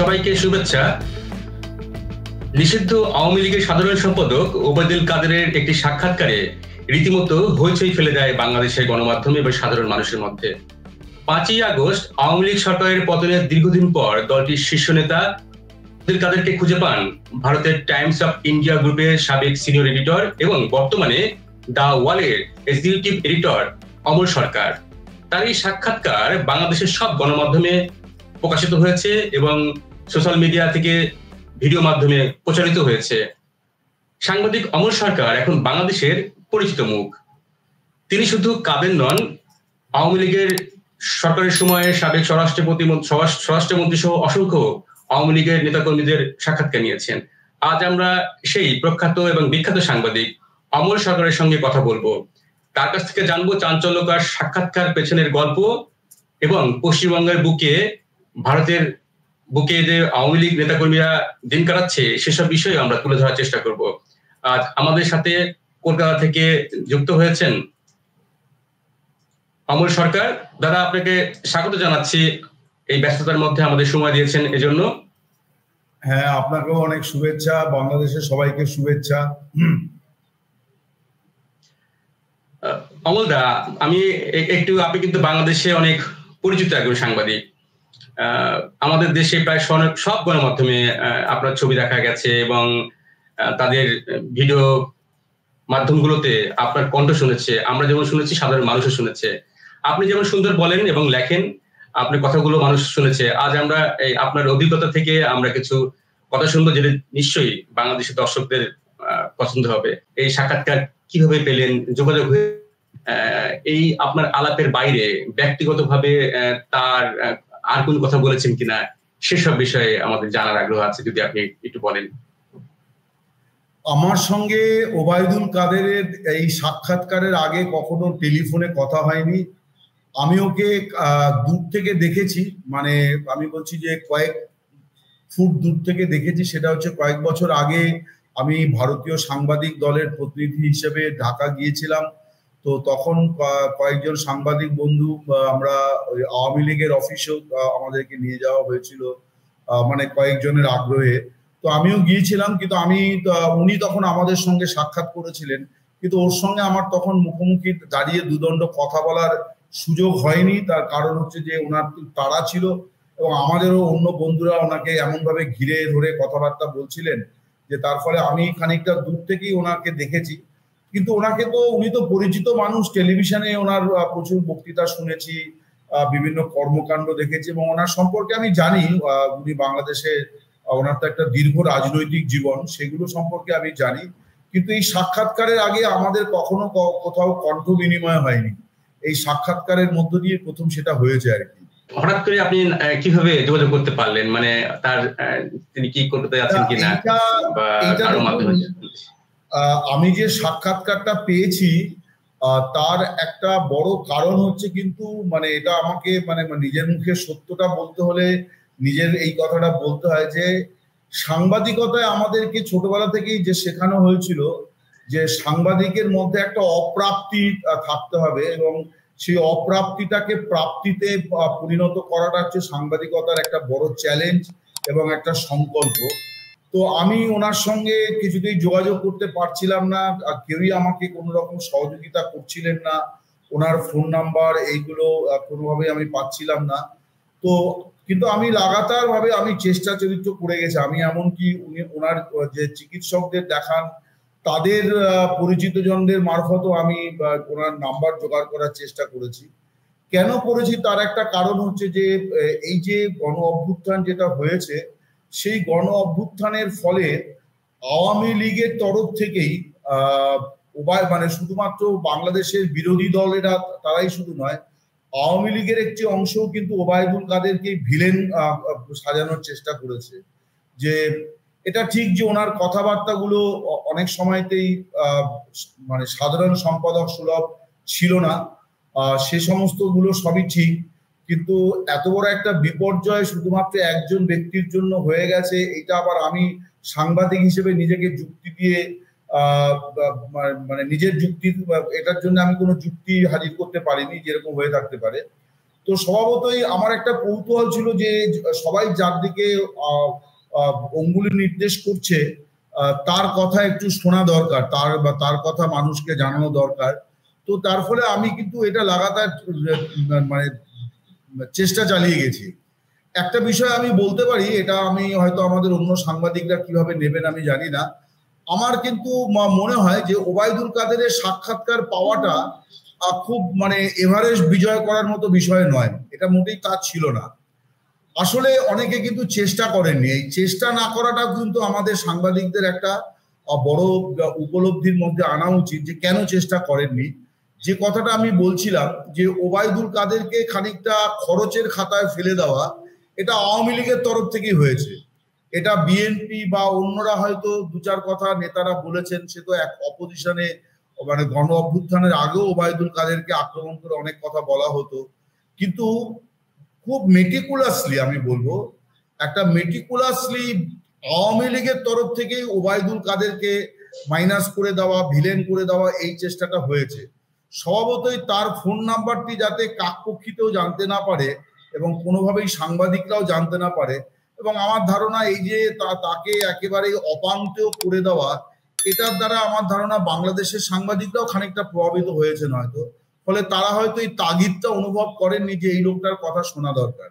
সবাইকে শুভেচ্ছা। নিষিদ্ধ আওয়ামী লীগের সাধারণ সম্পাদক ওবায়দুল কাদেরের একটি সাক্ষাৎকারে রীতিমতো হইচই ফেলে দেয় বাংলাদেশের গণমাধ্যম এবং সাধারণ মানুষের মধ্যে। 5ই আগস্ট আওয়ামী লীগ সরকারের পতনের দীর্ঘদিন পর দলটির শীর্ষ নেতা ওবায়দুল কাদেরকে খুঁজে পান ভারতের টাইমস অফ ইন্ডিয়া গ্রুপের সাবেক সিনিয়র এডিটর এবং বর্তমানে দ্য ওয়ালের এক্সিকিউটিভ এডিটর অমল সরকার। তার এই সাক্ষাৎকার বাংলাদেশের সব গণমাধ্যমে প্রকাশিত হয়েছে এবং সোশ্যাল মিডিয়া থেকে ভিডিও মাধ্যমে প্রচারিত হয়েছে। সাংবাদিক অমল সরকার এখন বাংলাদেশের পরিচিত মুখ। তিনি শুধু কাদের নন, আওয়ামী লীগের সরকারের সময়ে সাবেক স্বরাষ্ট্রমন্ত্রী সহ অসংখ্য আওয়ামী লীগের নেতাকর্মীদের সাক্ষাৎকার নিয়েছেন। আজ আমরা সেই প্রখ্যাত এবং বিখ্যাত সাংবাদিক অমল সরকারের সঙ্গে কথা বলবো। তার কাছ থেকে জানবো চাঞ্চল্যকর সাক্ষাৎকার পেছনের গল্প এবং পশ্চিমবঙ্গের বুকে, ভারতের বুকে যে আওয়ামী লীগ নেতাকর্মীরা দিন কাটাচ্ছে সেসব বিষয়ে আমরা তুলে ধরার চেষ্টা করব। আজ আমাদের সাথে কলকাতা থেকে যুক্ত হয়েছেন অমল সরকার। দাদা, আপনাকে স্বাগত জানাচ্ছি, এই ব্যস্ততার মধ্যে আমাদের সময় দিয়েছেন এজন্য। হ্যাঁ, আপনাকেও অনেক শুভেচ্ছা, বাংলাদেশের সবাইকে শুভেচ্ছা। অমল দা, আপনি কিন্তু বাংলাদেশে অনেক পরিচিত একজন সাংবাদিক। আমাদের দেশে প্রায় সব গণমাধ্যমে আপনার ছবি দেখা গেছে এবং তাদের ভিডিও মাধ্যমগুলোতে আপনার কণ্ঠ শুনেছে। আমরা যেমন শুনেছি, সাধারণ মানুষও শুনেছে। আপনি যেমন সুন্দর বলেন এবং লেখেন, আপনার কথাগুলো মানুষ শুনেছে। আজ আমরা আপনার অভিজ্ঞতা থেকে আমরা কিছু কথা শুনবো, যেটা নিশ্চয়ই বাংলাদেশের দর্শকদের পছন্দ হবে। এই সাক্ষাৎকার কিভাবে পেলেন, যোগাযোগ হয়ে এই আপনার আলাপের বাইরে ব্যক্তিগতভাবে তার আর কোন কথা বলেছেন কিনা, সেসব বিষয়ে আমাদের জানার আগ্রহ আছে, যদি আপনি একটু বলেন। আমার সঙ্গে ওবায়দুল কাদেরের এই সাক্ষাৎকারের আগে কখনো টেলিফোনে কথা হয়নি। আমি ওকে দূর থেকে দেখেছি, মানে আমি বলছি যে কয়েক ফুট দূর থেকে দেখেছি। সেটা হচ্ছে কয়েক বছর আগে আমি ভারতীয় সাংবাদিক দলের প্রতিনিধি হিসেবে ঢাকা গিয়েছিলাম। তো তখন কয়েকজন সাংবাদিক বন্ধু, আমরা আওয়ামী লীগের অফিসেও আমাদেরকে নিয়ে যাওয়া হয়েছিল, মানে কয়েকজনের আগ্রহে। তো আমিও গিয়েছিলাম, কিন্তু উনি তখন আমাদের সঙ্গে সাক্ষাৎ করেছিলেন, কিন্তু ওর সঙ্গে আমার তখন মুখোমুখি দাঁড়িয়ে দুদণ্ড কথা বলার সুযোগ হয়নি। তার কারণ হচ্ছে যে ওনার তাড়া ছিল এবং আমাদেরও অন্য বন্ধুরা ওনাকে এমনভাবে ঘিরে ধরে কথাবার্তা বলছিলেন যে তার ফলে আমি খানিকটা দূর থেকেই ওনাকে দেখেছি। কিন্তু উনি তো পরিচিত মানুষ, টেলিভিশনে ওনার প্রচুর বক্তৃতা শুনেছি, বিভিন্ন কর্মকাণ্ড দেখেছি এবং ওনার সম্পর্কে আমি জানি। উনি বাংলাদেশে, ওনার তো একটা দীর্ঘ রাজনৈতিক জীবন, সেগুলো সম্পর্কে আমি জানি। কিন্তু এই সাক্ষাৎকারের আগে আমাদের কখনো কোথাও কণ্ঠ বিনিময় হয়নি। এই সাক্ষাৎকারের মধ্য দিয়ে প্রথম সেটা হয়েছে আর কি। হঠাৎ করে আপনি কিভাবে যোগাযোগ করতে পারলেন? মানে তিনি কি করতে যাচ্ছেন কিনা, বা কারো মাধ্যমে? আমি যে সাক্ষাৎকারটা পেয়েছি তার একটা বড় কারণ হচ্ছে, কিন্তু মানে এটা আমাকে মানে নিজের মুখে সত্যটা বলতে হলে নিজের এই কথাটা বলতে হয় যে সাংবাদিকতায় আমাদেরকে ছোটবেলা থেকেই যে শেখানো হয়েছিল যে সাংবাদিকের মধ্যে একটা অপ্রাপ্তি থাকতে হবে এবং সেই অপ্রাপ্তিটাকে প্রাপ্তিতে পরিণত করাটা হচ্ছে সাংবাদিকতার একটা বড় চ্যালেঞ্জ এবং একটা সংকল্প। তো আমি ওনার সঙ্গে কিছুতেই যোগাযোগ করতে পারছিলাম না, কেউই আমাকে কোনো রকম সহযোগিতা করছিলেন না। ওনার ফোন নাম্বার এইগুলো কোনোভাবে আমি পাচ্ছিলাম না। তো কিন্তু আমি লাগাতার ভাবে আমি চেষ্টা চরিত্র করে গেছি। আমি এমনকি ওনার যে চিকিৎসকদের দেখান তাদের পরিচিত জনদের মারফতও আমি ওনার নাম্বার জোগাড় করার চেষ্টা করেছি। কেন করেছি তার একটা কারণ হচ্ছে যে এই যে গণ অভ্যুত্থান যেটা হয়েছে, সেই গণ অভ্যুত্থানের ফলে আওয়ামী লীগের তরফ থেকেই মানে শুধুমাত্র বাংলাদেশের বিরোধী দলেরা তারাই শুধু নয়, আওয়ামী লীগের একটি অংশও কিন্তু ওবায়দুল কাদেরকে ভিলেন সাজানোর চেষ্টা করেছে। যে এটা ঠিক যে ওনার কথাবার্তাগুলো অনেক সময়তেই মানে সাধারণ সম্পাদক সুলভ ছিল না, সে সমস্ত গুলো সবই ঠিক, কিন্তু এত বড় একটা বিপর্যয় শুধুমাত্র একজন ব্যক্তির জন্য হয়ে গেছে, এটা আবার আমি সাংবাদিক হিসেবে নিজেকে যুক্তি দিয়ে মানে নিজের যুক্তি, এটার জন্য আমি কোনো যুক্তি হাজির করতে পারিনি যেরকম হয়ে থাকতে পারে। তো স্বভাবতই আমার একটা কৌতূহল ছিল যে সবাই যার দিকে অঙ্গুলি নির্দেশ করছে তার কথা একটু শোনা দরকার, তার কথা মানুষকে জানানো দরকার। তো তার ফলে আমি কিন্তু এটা লাগাতার মানে চেষ্টা চালিয়ে গেছি। একটা বিষয় আমি বলতে পারি, এটা আমি হয়তো আমাদের অন্য সাংবাদিকরা কিভাবে নেবেন আমি জানি না, আমার কিন্তু মনে হয় যে ওবায়দুল কাদেরের সাক্ষাৎকার পাওয়াটা খুব মানে এভারেস্ট বিজয় করার মতো বিষয় নয়, এটা মোটেই কাজ ছিল না। আসলে অনেকে কিন্তু চেষ্টা করেননি, এই চেষ্টা না করাটাও কিন্তু আমাদের সাংবাদিকদের একটা বড় উপলব্ধির মধ্যে আনা উচিত যে কেন চেষ্টা করেননি। যে কথাটা আমি বলছিলাম যে ওবায়দুল কাদেরকে খানিকটা খরচের খাতায় ফেলে দেওয়া, এটা আওয়ামী লীগের তরফ থেকেই হয়েছে। এটা বিএনপি বা অন্যরা হয়তো দু চার কথা নেতারা বলেছেন, সে তো এক অপোজিশনে মানে গণ অভ্যুত্থানের আগেও ওবায়দুল কাদেরকে আক্রমণ করে অনেক কথা বলা হতো, কিন্তু খুব মেটিকুলাসলি আমি বলবো একটা মেটিকুলাসলি আওয়ামী লীগের তরফ থেকেই ওবায়দুল কাদেরকে মাইনাস করে দেওয়া, ভিলেন করে দেওয়া এই চেষ্টাটা হয়েছে। স্বভাবতই তার ফোন নাম্বারটি যাতে কাকপক্ষিতেও জানতে না পারে এবং কোনোভাবেই সাংবাদিকরাও জানতে না পারে, এবং আমার ধারণা এই যে তাকে একেবারেই অপাঙ্ক্তেয় করে দেওয়া, এটার দ্বারা আমার ধারণা বাংলাদেশের সাংবাদিকরাও খানিকটা প্রভাবিত হয়েছে হয়তো। ফলে তারা হয়তো এই তাগিদটা অনুভব করেননি যে এই লোকটার কথা শোনা দরকার।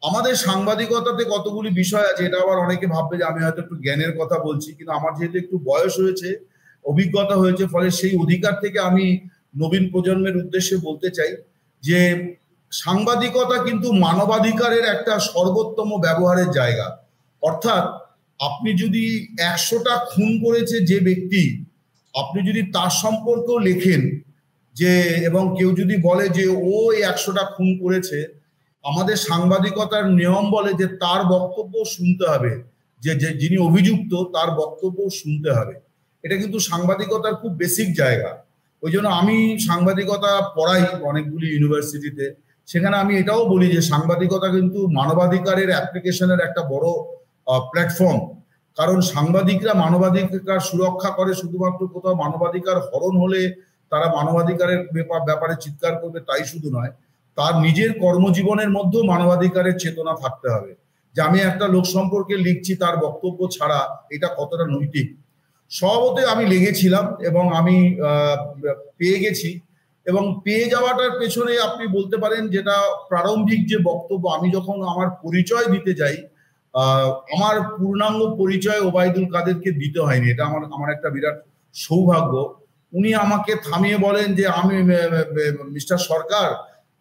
আমাদের সাংবাদিকতাতে কতগুলি বিষয় আছে, এটা আবার অনেকে ভাববে যে আমি হয়তো একটু জ্ঞানের কথা বলছি, কিন্তু আমার যেহেতু একটু বয়স হয়েছে, অভিজ্ঞতা হয়েছে, ফলে সেই অধিকার থেকে আমি নবীন প্রজন্মের উদ্দেশ্যে বলতে চাই যে সাংবাদিকতা কিন্তু মানবাধিকারের একটা সর্বোত্তম ব্যবহারের জায়গা। অর্থাৎ আপনি যদি 100টা খুন করেছে যে ব্যক্তি, আপনি যদি তার সম্পর্কেও লেখেন যে, এবং কেউ যদি বলে যে ও 100টা খুন করেছে, আমাদের সাংবাদিকতার নিয়ম বলে যে তার বক্তব্য শুনতে হবে, যে যিনি অভিযুক্ত তার বক্তব্য শুনতে হবে। এটা কিন্তু সাংবাদিকতার খুব বেসিক জায়গা। ওই জন্য আমি সাংবাদিকতা পড়াই অনেকগুলি ইউনিভার্সিটিতে, সেখানে আমি এটাও বলি যে সাংবাদিকতা কিন্তু মানবাধিকারের অ্যাপ্লিকেশনের একটা বড় প্ল্যাটফর্ম। কারণ সাংবাদিকরা মানবাধিকার সুরক্ষা করে, শুধুমাত্র কোথাও মানবাধিকার হরণ হলে তারা মানবাধিকারের ব্যাপারে চিৎকার করবে তাই শুধু নয়, তার নিজের কর্মজীবনের মধ্যেও মানবাধিকারের চেতনা থাকতে হবে, যে আমি একটা লোক সম্পর্কে লিখছি, তার বক্তব্য ছাড়া এটা কতটা নৈতিক। স্বভাবতই আমি লেগেছিলাম এবং আমি পেয়ে গেছি, এবং পেয়ে যাওয়াটার পেছনে আপনি বলতে পারেন যেটা প্রারম্ভিক যে বক্তব্য, আমি যখন আমার পরিচয় দিতে যাই, আমার পূর্ণাঙ্গ পরিচয় ওবায়দুল কাদেরকে দিতে হয়নি, এটা আমার একটা বিরাট সৌভাগ্য। উনি আমাকে থামিয়ে বলেন যে আমি মিস্টার সরকার,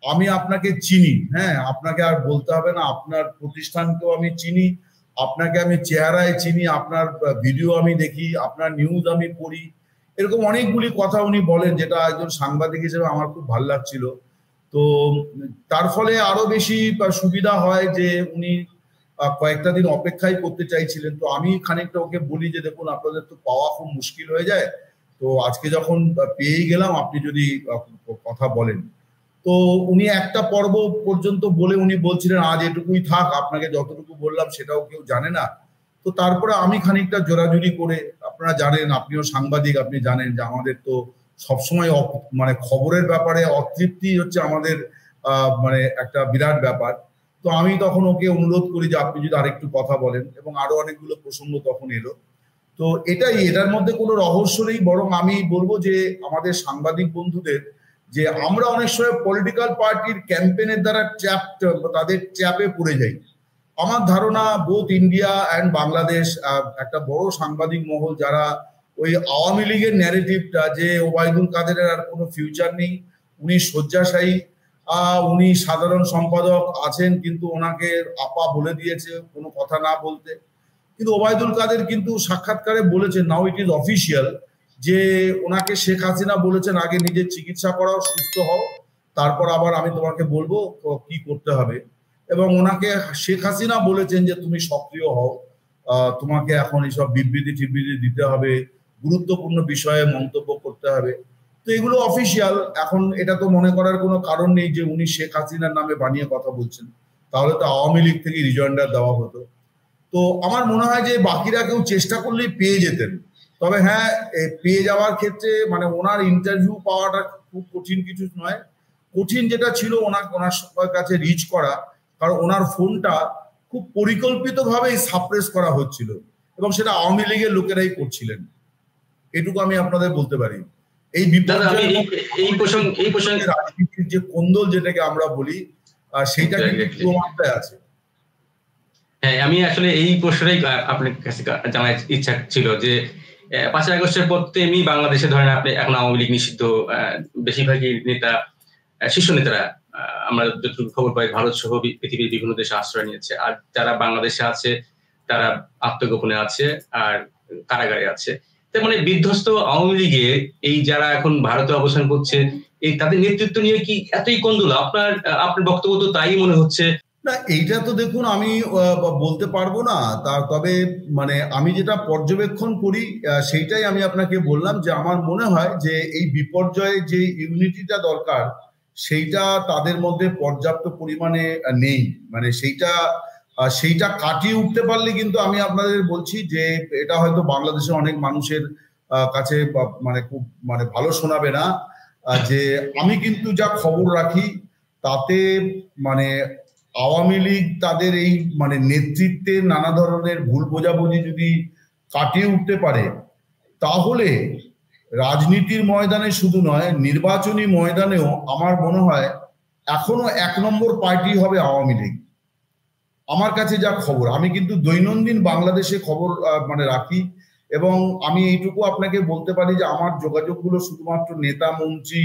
আমি আপনাকে চিনি, হ্যাঁ আপনাকে আর বলতে হবে না, আপনার প্রতিষ্ঠানকেও আমি চিনি, আপনাকে আমি চেহারায় চিনি, আপনার ভিডিও আমি দেখি, আপনার নিউজ আমি পড়ি, এরকম অনেকগুলি কথা উনি বলেন, যেটা একজন সাংবাদিক হিসেবে আমার খুব ভালো লাগছিল। তো তার ফলে আরো বেশি সুবিধা হয় যে উনি কয়েকটা দিন অপেক্ষাই করতে চাইছিলেন। তো আমি খানিকটা ওকে বলি যে দেখুন আপনাদের তো পাওয়া খুব মুশকিল হয়ে যায়, তো আজকে যখন পেয়েই গেলাম আপনি যদি কথা বলেন। তো উনি একটা পর্ব পর্যন্ত বলে উনি বলছিলেন আজ এটুকুই থাক, আপনাকে যতটুকু বললাম সেটাও কেউ জানে না। তো তারপরে আমি খানিকটা জোরাজুরি করে, আপনারা জানেন, আপনিও সাংবাদিক, আপনি জানেন যে আমাদের তো সবসময় মানে খবরের ব্যাপারে অতৃপ্তি হচ্ছে আমাদের মানে একটা বিরাট ব্যাপার। তো আমি তখন ওকে অনুরোধ করি যে আপনি যদি আরেকটু কথা বলেন, এবং আরো অনেকগুলো প্রসঙ্গ তখন এলো। তো এটার মধ্যে কোনো রহস্য নেই, বরং আমি বলবো যে আমাদের সাংবাদিক বন্ধুদের, যে আমরা অনেক সময় পলিটিক্যাল পার্টির ক্যাম্পেনের দ্বারা তাদের চ্যাপে পড়ে যাই। আমার ধারণা বোথ ইন্ডিয়া অ্যান্ড বাংলাদেশ একটা বড় সাংবাদিক মহল যারা ওই আওয়ামী লীগের ন্যারেটিভটা যে ওবায়দুল কাদেরের আর কোনো ফিউচার নেই, উনি শয্যাশায়ী, উনি সাধারণ সম্পাদক আছেন কিন্তু ওনাকে আপা বলে দিয়েছে কোনো কথা না বলতে, কিন্তু ওবায়দুল কাদের কিন্তু সাক্ষাৎকারে বলেছেন, নাও ইট ইজ অফিসিয়াল, যে ওনাকে শেখ হাসিনা বলেছেন আগে নিজের চিকিৎসা করাও, সুস্থ হও, তারপর আবার আমি তোমাকে বলবো কি করতে হবে। এবং ওনাকে শেখ হাসিনা বলেছেন যে তুমি সক্রিয় হও, তোমাকে এখন এইসব বিবৃতি টিবৃতি দিতে হবে, গুরুত্বপূর্ণ বিষয়ে মন্তব্য করতে হবে। তো এগুলো অফিসিয়াল, এখন এটা তো মনে করার কোনো কারণ নেই যে উনি শেখ হাসিনার নামে বানিয়ে কথা বলছেন, তাহলে তো আওয়ামী লীগ থেকে রিজয়েন্ডার দেওয়া হতো। তো আমার মনে হয় যে বাকিরা কেউ চেষ্টা করলেই পেয়ে যেতেন, তবে হ্যাঁ পেয়ে যাওয়ার ক্ষেত্রে মানে ওনার ইন্টারভিউ পাওয়াটা খুব কঠিন কিছু নয়, কঠিন যেটা ছিল ওনার সবার কাছে রিচ করা, কারণ ওনার ফোনটা খুব পরিকল্পিতভাবেই সাপ্রেস করা হচ্ছিল এবং সেটা আওয়ামী লীগের লোকেরাই করছিলেন, এটুকু আমি আপনাদের বলতে পারি। এই বিপর্যয় রাজনীতির যে কোন্দল যেটাকে আমরা বলি সেইটা কিন্তু মাত্রায় আছে। হ্যাঁ, আমি আসলে এই প্রশ্নটাই আপনার কাছে জানার ইচ্ছা ছিল যে 5 আগস্টের পর তেমনি বাংলাদেশে ধরেন আপনি এখন আওয়ামী লীগ নিষিদ্ধ, বেশিরভাগই নেতা, শীর্ষ নেতারা আমরা যতটুকু খবর পাই ভারত সহ পৃথিবীর বিভিন্ন দেশে আশ্রয় নিয়েছে, আর যারা বাংলাদেশে আছে তারা আত্মগোপনে আছে আর কারাগারে আছে। তার মানে বিধ্বস্ত আওয়ামী লীগে এই যারা এখন ভারতে অবস্থান করছে, এই তাদের নেতৃত্ব নিয়ে কি এতই কোন্দল? আপনার বক্তব্য তো তাই মনে হচ্ছে। না, এইটা তো দেখুন আমি বলতে পারবো না, তবে মানে আমি যেটা পর্যবেক্ষণ করি সেইটাই আমি আপনাকে বললাম যে আমার মনে হয় যে এই বিপর্যয়ে যে ইউনিটিটা দরকার সেইটা তাদের মধ্যে পর্যাপ্ত পরিমাণে নেই। মানে সেইটা কাটিয়ে উঠতে পারলে কিন্তু আমি আপনাদের বলছি যে এটা হয়তো বাংলাদেশের অনেক মানুষের কাছে মানে খুব মানে ভালো শোনাবে না, যে আমি কিন্তু যা খবর রাখি তাতে মানে আওয়ামী লীগ তাদের এই মানে নেতৃত্বের নানা ধরনের ভুল বোঝাবুঝি যদি কাটিয়ে উঠতে পারে, তাহলে রাজনীতির ময়দানে শুধু নয়, নির্বাচনী ময়দানেও আমার মনে হয় এখনো 1 নম্বর পার্টি হবে আওয়ামী লীগ। আমার কাছে যা খবর, আমি কিন্তু দৈনন্দিন বাংলাদেশে খবর মানে রাখি, এবং আমি এইটুকু আপনাকে বলতে পারি যে আমার যোগাযোগগুলো শুধুমাত্র নেতা মন্ত্রী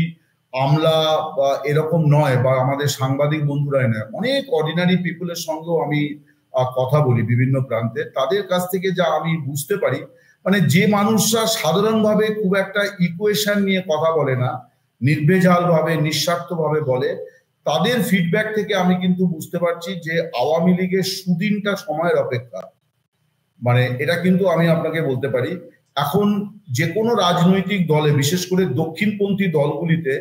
আমলা বা এরকম নয়, বা আমাদের সাংবাদিক বন্ধুরাই নয়, অনেক অর্ডিনারি পিপলের সঙ্গেও আমি কথা বলি বিভিন্ন প্রান্তে। তাদের কাছ থেকে যা আমি বুঝতে পারি, মানে যে মানুষরা সাধারণভাবে খুব একটা ইকুয়েশন নিয়ে কথা বলে না, নির্ভেজাল ভাবে নিঃস্বার্থভাবে বলে, তাদের ফিডব্যাক থেকে আমি কিন্তু বুঝতে পারছি যে আওয়ামী লীগের সুদিনটা সময়ের অপেক্ষা। মানে এটা কিন্তু আমি আপনাকে বলতে পারি, এখন যে কোনো রাজনৈতিক দলে, বিশেষ করে দক্ষিণপন্থী দলগুলিতে,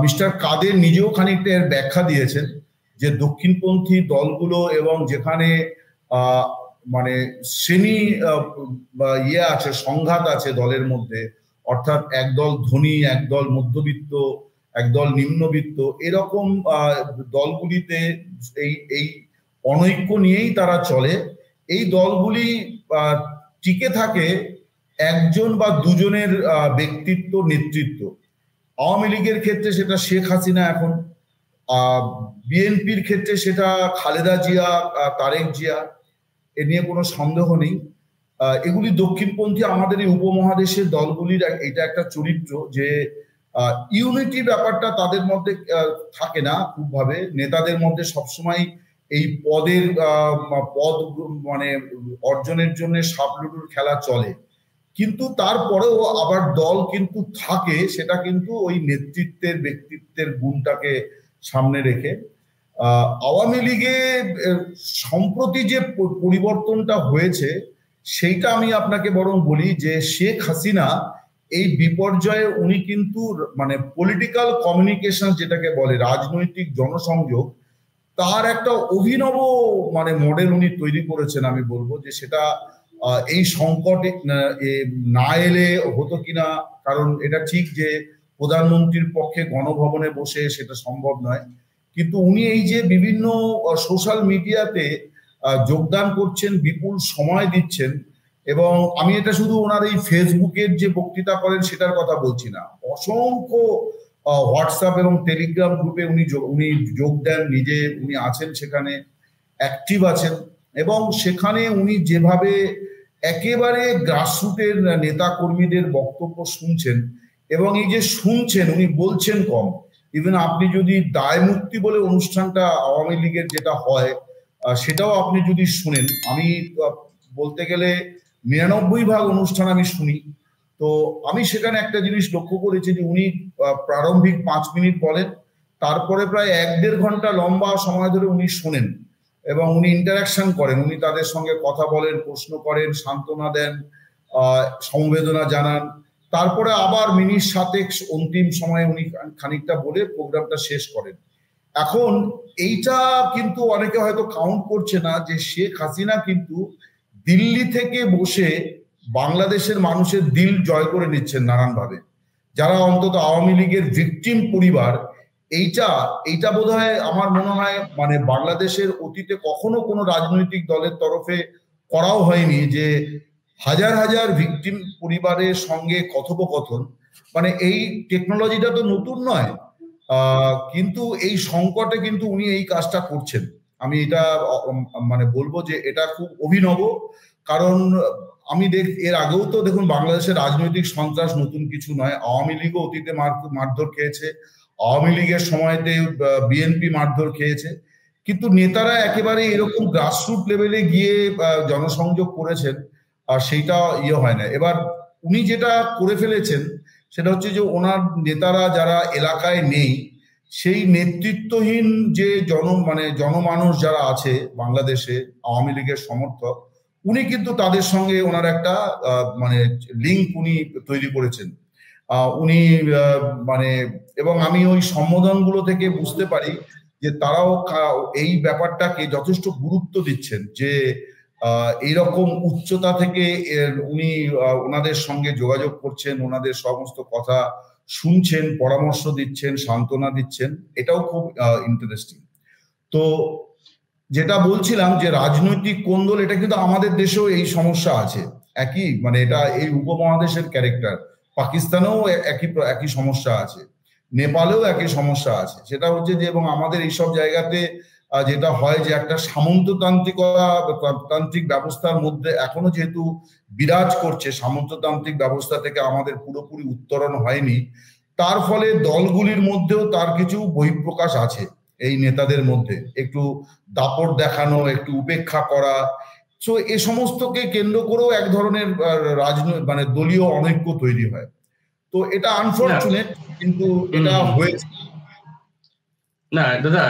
মিস্টার কাদের নিজেও খানিকটা এর ব্যাখ্যা দিয়েছেন যে দক্ষিণপন্থী দলগুলো এবং যেখানে মানে শ্রেণী আছে, সংঘাত আছে দলের মধ্যে, অর্থাৎ একদল ধনী, একদল মধ্যবিত্ত, একদল নিম্নবিত্ত, এরকম দলগুলিতে এই অনৈক্য নিয়েই তারা চলে। এই দলগুলি টিকে থাকে একজন বা দুজনের ব্যক্তিত্ব, নেতৃত্ব। আওয়ামী লীগের ক্ষেত্রে সেটা শেখ হাসিনা, এখন বিএনপির ক্ষেত্রে সেটা খালেদা জিয়া, তারেক জিয়া, এ নিয়ে কোনো সন্দেহ নেই। এগুলি দক্ষিণপন্থী আমাদের এই উপমহাদেশের দলগুলির এটা একটা চরিত্র যে ইউনিটি ব্যাপারটা তাদের মধ্যে থাকে না খুব ভাবে। নেতাদের মধ্যে সবসময় এই পদ মানে অর্জনের জন্য সাপলুডুর খেলা চলে, কিন্তু তারপরেও আবার দল কিন্তু থাকে, সেটা কিন্তু ওই নেতৃত্বের, ব্যক্তিত্বের গুণটাকে সামনে রেখে। আওয়ামী লীগে সম্প্রতি যে পরিবর্তনটা হয়েছে সেইটা আমি আপনাকে বরং বলি যে শেখ হাসিনা এই বিপর্যয়ে উনি কিন্তু মানে পলিটিক্যাল কমিউনিকেশন যেটাকে বলে, রাজনৈতিক জনসংযোগ, তার একটা অভিনব মানে মডেল উনি তৈরি করেছেন। আমি বলবো যে সেটা এই সংকটে না এলে হতো কিনা, কারণ এটা ঠিক যে প্রধানমন্ত্রীর পক্ষে গণভবনে বসে সেটা সম্ভব নয়, কিন্তু উনি এই যে বিভিন্ন সোশ্যাল মিডিয়াতে যোগদান করছেন, বিপুল সময় দিচ্ছেন, এবং আমি এটা শুধু ওনার এই ফেসবুকের যে বক্তৃতা করেন সেটার কথা বলছি না, অসংখ্য হোয়াটসঅ্যাপ এবং টেলিগ্রাম গ্রুপে উনি যোগ দেন, নিজে উনি আছেন সেখানে, অ্যাক্টিভ আছেন, এবং সেখানে উনি যেভাবে একেবারে গ্রাসরুটের নেতা কর্মীদের বক্তব্য শুনছেন, এবং এই যে শুনছেন, উনি বলছেন কম। ইভেন আপনি যদি দায় মুক্তি বলে অনুষ্ঠানটা আওয়ামী লীগের যেটা হয় সেটাও আপনি যদি শুনেন, আমি বলতে গেলে 99% অনুষ্ঠান আমি শুনি, তো আমি সেখানে একটা জিনিস লক্ষ্য করেছি যে উনি প্রারম্ভিক 5 মিনিট বলেন, তারপরে প্রায় 1-1.5 ঘন্টা লম্বা সময় ধরে উনি শোনেন এবং উনি ইন্টারাকশন করেন, উনি তাদের সঙ্গে কথা বলেন, প্রশ্ন করেন, সান্ত্বনা দেন, সমবেদনা জানান, তারপরে আবার মিনিট 7 অন্তিম সময়ে উনি খানিকটা বলে প্রোগ্রামটা শেষ করেন। এখন এইটা কিন্তু অনেকে হয়তো কাউন্ট করছে না যে শেখ হাসিনা কিন্তু দিল্লি থেকে বসে বাংলাদেশের মানুষের দিল জয় করে নিচ্ছেন নানানভাবে। যারা অন্তত আওয়ামী লীগের ভিকটিম পরিবার, এইটা এইটা বোধহয় আমার মনে হয় মানে বাংলাদেশের অতীতে কখনো কোনো রাজনৈতিক দলের তরফে করাও হয়নি, যে হাজার হাজার ভিকটিম পরিবারের সঙ্গে কথোপকথন। মানে এই টেকনোলজিটা তো নতুন নয়, কিন্তু এই সংকটে কিন্তু উনি এই কাজটা করছেন। আমি এটা মানে বলবো যে এটা খুব অভিনব। কারণ আমি এর আগেও তো দেখুন, বাংলাদেশের রাজনৈতিক সন্ত্রাস নতুন কিছু নয়। আওয়ামী লীগও অতীতে মারধর খেয়েছে, আওয়ামী লীগের সময়তে বিএনপি মারধর খেয়েছে, কিন্তু নেতারা একেবারে এরকম গ্রাসরুট লেভেলে গিয়ে জনসংযোগ করেছেন, আর সেইটা হয় না। এবার উনি যেটা করে ফেলেছেন সেটা হচ্ছে যে ওনার নেতারা যারা এলাকায় নেই, সেই নেতৃত্বহীন যে জনমানুষ যারা আছে বাংলাদেশে আওয়ামী লীগের সমর্থক, উনি কিন্তু তাদের সঙ্গে ওনার একটা মানে লিঙ্ক উনি তৈরি করেছেন। উনি মানে, এবং আমি ওই সম্বোধনগুলো থেকে বুঝতে পারি যে তারাও এই ব্যাপারটাকে যথেষ্ট গুরুত্ব দিচ্ছেন, যে এইরকম উচ্চতা থেকে উনি ওনাদের সঙ্গে যোগাযোগ করছেন, ওনাদের সমস্ত কথা শুনছেন, পরামর্শ দিচ্ছেন, সান্ত্বনা দিচ্ছেন। এটাও খুব ইন্টারেস্টিং। তো যেটা বলছিলাম যে রাজনৈতিক কোন্দল, এটা কিন্তু আমাদের দেশেও এই সমস্যা আছে। একই মানে এটা এই উপমহাদেশের ক্যারেক্টার। পাকিস্তানেও একই সমস্যা আছে, নেপালেও একই সমস্যা আছে। সেটা হচ্ছে যে, এবং আমাদের এইসব জায়গাতে যেটা হয় যে একটা সামন্ততান্ত্রিক ব্যবস্থার মধ্যে এখনো যেহেতু বিরাজ করছে, সামন্ততান্ত্রিক ব্যবস্থা থেকে আমাদের পুরোপুরি উত্তরণ হয়নি, তার ফলে দলগুলির মধ্যেও তার কিছু বহিঃপ্রকাশ আছে। এই নেতাদের মধ্যে একটু দাপট দেখানো, একটু উপেক্ষা করা, সো এ সমস্তকে কেন্দ্র করেও এক ধরনের রাজনৈতিক মানে দলীয় অনৈক্য তৈরি হয়। তো এটা আনফরচুনেট, কিন্তু এটা হয়েছে। না দাদা,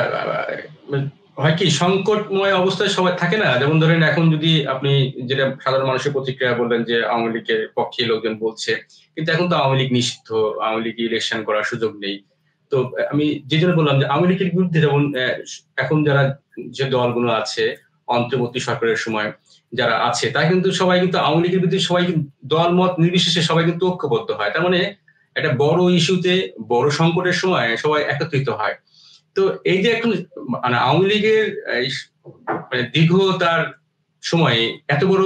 হয় কি সংকটময় অবস্থায় সবাই থাকে না। যেমন ধরেন এখন যদি আপনি যেটা সাধারণ মানুষের প্রতিক্রিয়া বললেন যে আওয়ামী লীগের পক্ষে লোকজন বলছে, কিন্তু এখন তো আওয়ামী লীগ নিষিদ্ধ, আওয়ামী লীগ ইলেকশন করার সুযোগ নেই। তো আমি যে জন্য বললাম যে আওয়ামী লীগের বিরুদ্ধে যেমন এখন যারা যে দলগুলো আছে অন্তর্বর্তী সরকারের সময় যারা আছে, তা কিন্তু সবাই কিন্তু আওয়ামী লীগের বিরুদ্ধে সবাই দল মত নির্বিশেষে সবাই কিন্তু ঐক্যবদ্ধ হয়। তার মানে একটা বড় ইস্যুতে, বড় সংকটের সময় সবাই একত্রিত হয়। তো এই যে এখন মানে আওয়ামী লীগের দীর্ঘ তার সময়ে এত বড়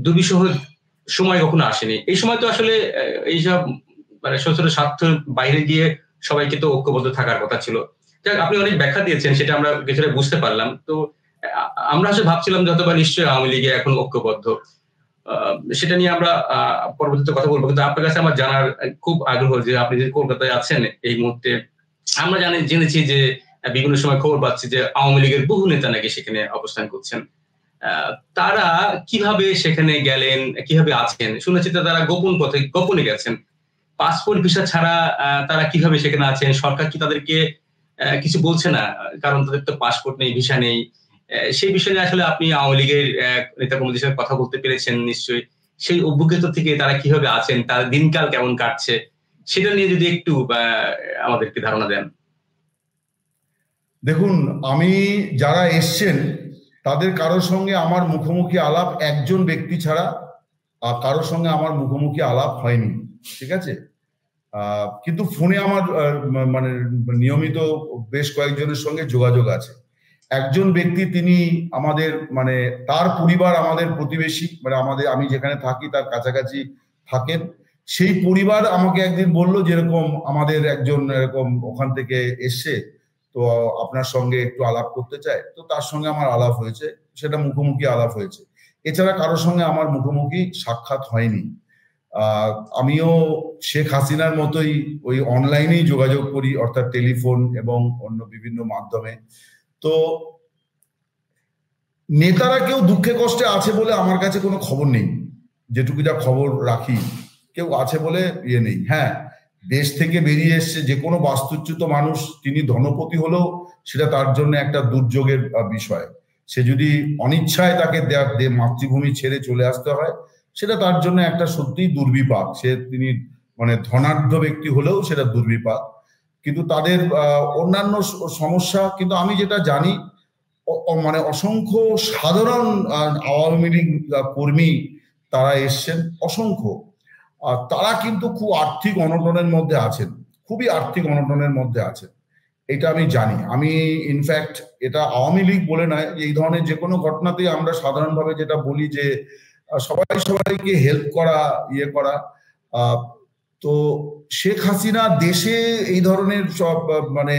দুর্বিষহ সময় কখনো আসেনি। এই সময় তো আসলে এইসব মানে ছোট ছোট স্বার্থের বাইরে গিয়ে সবাইকে তো ঐক্যবদ্ধ থাকার কথা ছিল। যাক, আপনি অনেক ব্যাখ্যা দিয়েছেন, সেটা আমরা কিছুটা বুঝতে পারলাম। তো আমরা আসলে ভাবছিলাম যতবার নিশ্চয়ই আওয়ামী লীগে এখন ঐক্যবদ্ধ, সেটা নিয়ে আমরা পরবর্তীতে কথা বলবো। কিন্তু আপনার কাছে আমার জানার খুব আগ্রহ যে আপনি যে কলকাতায় আছেন এই মুহূর্তে, আমরা জেনেছি যে বিভিন্ন সময় খবর পাচ্ছি যে আওয়ামী লীগের বহু নেতা নাকি সেখানে অবস্থান করছেন। তারা কিভাবে সেখানে গেলেন, কিভাবে আছেন? শুনেছি তারা গোপনে গেছেন। পাসপোর্ট ভিসা ছাড়া তারা কিভাবে সেখানে আছেন? সরকার কি তাদেরকে কিছু বলছে না? কারণ তাদের তো পাসপোর্ট নেই, ভিসা নেই। সেই বিষয়ে আসলে আপনি আওয়ামী লীগের নেতা কর্মীদের সাথে কথা বলতে পেরেছেন নিশ্চয়ই। সেই অভিজ্ঞতা থেকে তারা কিভাবে আছেন, তার দিনকাল কেমন কাটছে, সেটা নিয়ে যদি একটু আমাদেরকে ধারণা দেন। দেখুন, আমি যারা এসছেন তাদের কারোর সঙ্গে আমার মুখোমুখি আলাপ একজন ব্যক্তি ছাড়া কারোর সঙ্গে আমার মুখোমুখি আলাপ হয়নি, ঠিক আছে? কিন্তু ফোনে আমার মানে নিয়মিত বেশ কয়েকজনের সঙ্গে যোগাযোগ আছে। একজন ব্যক্তি, তিনি আমাদের মানে তার পরিবার আমাদের প্রতিবেশী, মানে আমি যেখানে থাকি তার কাছাকাছি থাকেন। সেই পরিবার আমাকে একদিন বলল যেরকম আমাদের একজন এরকম ওখান থেকে এসছে, তো আপনার সঙ্গে একটু আলাপ করতে চায়। তো তার সঙ্গে আমার আলাপ হয়েছে, সেটা মুখোমুখি আলাপ হয়েছে। এছাড়া কারোর সঙ্গে আমার মুখোমুখি সাক্ষাৎ হয়নি। আমিও শেখ হাসিনার মতোই ওই অনলাইনেই যোগাযোগ করি, অর্থাৎ টেলিফোন এবং অন্য বিভিন্ন মাধ্যমে। তো নেতারা কেউ দুঃখে কষ্টে আছে বলে আমার কাছে কোনো খবর নেই, যেটুকু যা খবর রাখি কেউ আছে বলে নেই। হ্যাঁ, দেশ থেকে বেরিয়ে এসছে যে কোনো বাস্তুচ্যুত মানুষ, তিনি ধনপতি হলেও সেটা তার জন্য একটা দুর্যোগের বিষয়। সে যদি অনিচ্ছায় তাকে মাতৃভূমি ছেড়ে চলে আসতে হয়, সেটা তার জন্য একটা সত্যিই দুর্বিপাক। তিনি মানে ধনাঢ্য ব্যক্তি হলেও সেটা দুর্বিপাক। কিন্তু তাদের অন্যান্য সমস্যা, কিন্তু আমি যেটা জানি মানে অসংখ্য সাধারণ আওয়ামী লীগ কর্মী তারা এসছেন, অসংখ্য। তারা কিন্তু খুব আর্থিক অনটনের মধ্যে আছেন, খুবই আর্থিক অনটনের মধ্যে আছেন, এটা আমি জানি। আমি ইনফ্যাক্ট এটা আওয়ামী লীগ বলে নয়, এই ধরনের যে কোনো ঘটনাতেই আমরা সাধারণভাবে যেটা বলি যে সবাই সবাইকে হেল্প করা, ইয়ে করা। তো শেখ হাসিনা দেশে এই ধরনের সব মানে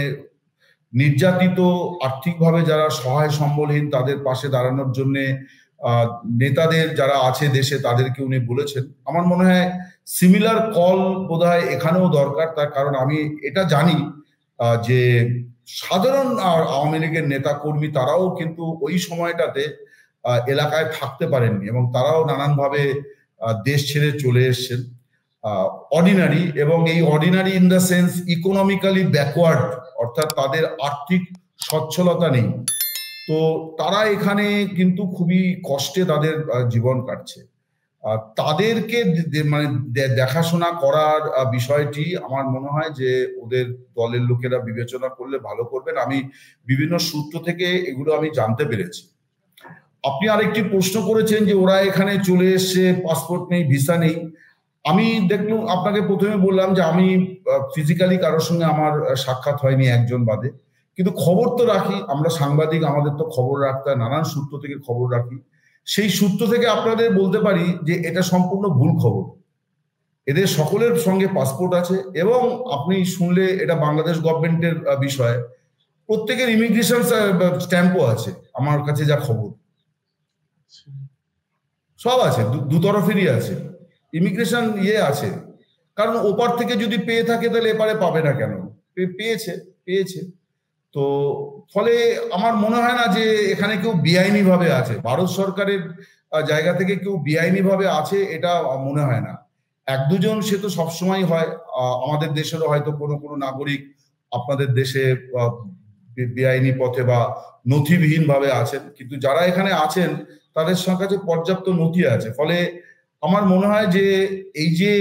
নির্যাতিত, আর্থিকভাবে যারা সহায় সম্বলহীন তাদের পাশে দাঁড়ানোর জন্য নেতাদের যারা আছে দেশে তাদেরকে উনি বলেছেন। আমার মনে হয় সিমিলার কল বোধহয় এখানেও দরকার। তার কারণ আমি এটা জানি যে সাধারণ আওয়ামী লীগের নেতা কর্মী তারাও কিন্তু ওই সময়টাতে এলাকায় থাকতে পারেননি এবং তারাও নানানভাবে দেশ ছেড়ে চলে এসছেন। অর্ডিনারি, এবং এই ordinary in the sense economically backward, অর্থাৎ তাদের আর্থিক সচ্ছলতা নেই। তো তারা এখানে কিন্তু খুবই কষ্টে তাদের জীবন কাটছে। তাদেরকে মানে দেখাশোনা করার বিষয়টি আমার মনে হয় যে ওদের দলের লোকেরা বিবেচনা করলে ভালো করবেন। আমি বিভিন্ন সূত্র থেকে এগুলো আমি জানতে পেরেছি। আপনি আরেকটি প্রশ্ন করেছেন যে ওরা এখানে চলে এসছে, পাসপোর্ট নেই, ভিসা নেই। আমি দেখলাম, আপনাকে প্রথমে বললাম যে আমি ফিজিক্যালি কারোর সঙ্গে আমার সাক্ষাৎ হয়নি একজন বাদে, কিন্তু খবর তো রাখি। আমরা সাংবাদিক, আমাদের তো খবর রাখতে হয়, নানান সূত্র থেকে খবর রাখি। সেই সূত্র থেকে আপনাদের বলতে পারি যে এটা সম্পূর্ণ ভুল খবর। এদের সকলের সঙ্গে পাসপোর্ট আছে এবং আপনি শুনলে এটা বাংলাদেশ গভর্নমেন্টের বিষয়, প্রত্যেকের ইমিগ্রেশন স্ট্যাম্পও আছে আমার কাছে যা খবর, সব আছে, দুতরফেরই আছে, ইমিগ্রেশন ইয়ে আছে। কারণ ওপার থেকে যদি পেয়ে থাকে তাহলে এপারে পাবে না কেন? পেয়েছে পেয়েছে। তো ফলে আমার মনে হয় না যে এখানে কেউ বেআইনি ভাবে আছে, ভারত সরকারের জায়গা থেকে কেউ বেআইনি ভাবে আছে, এটা মনে হয় না। এক দুজন সে তো সবসময় হয়, আমাদের দেশেরও হয়তো কোনো কোনো নাগরিক আপনাদের দেশে বেআইনি পথে বা নথিবিহীন ভাবে আছেন, কিন্তু যারা এখানে আছেন তাদের কাছে পর্যাপ্ত নথি আছে। ফলে আমার মনে হয় যে এই যে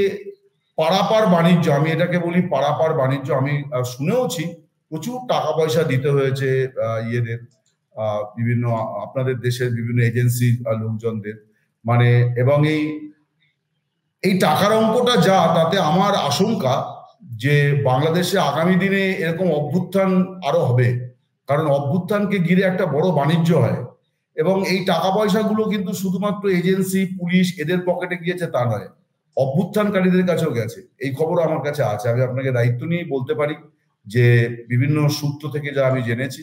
পারাপার বাণিজ্য, আমি এটাকে বলি পারাপার বাণিজ্য, আমি শুনেওছি প্রচুর টাকা পয়সা দিতে হয়েছে ইয়েদের, বিভিন্ন আপনাদের দেশের বিভিন্ন এজেন্সি লোকজনদের, মানে, এবং এই টাকার অঙ্কটা যা, তাতে আমার আশঙ্কা যে বাংলাদেশে আগামী দিনে এরকম অভ্যুত্থান আরো হবে। কারণ অভ্যুত্থানকে ঘিরে একটা বড় বাণিজ্য হয় এবং এই টাকা পয়সাগুলো কিন্তু শুধুমাত্র এজেন্সি, পুলিশ এদের পকেটে গিয়েছে তা নয়, অভ্যুত্থানকারীদের কাছেও গেছে। এই খবর আমার কাছে আছে, আমি আপনাকে দায়িত্ব নিয়ে বলতে পারি যে বিভিন্ন সূত্র থেকে যা আমি জেনেছি,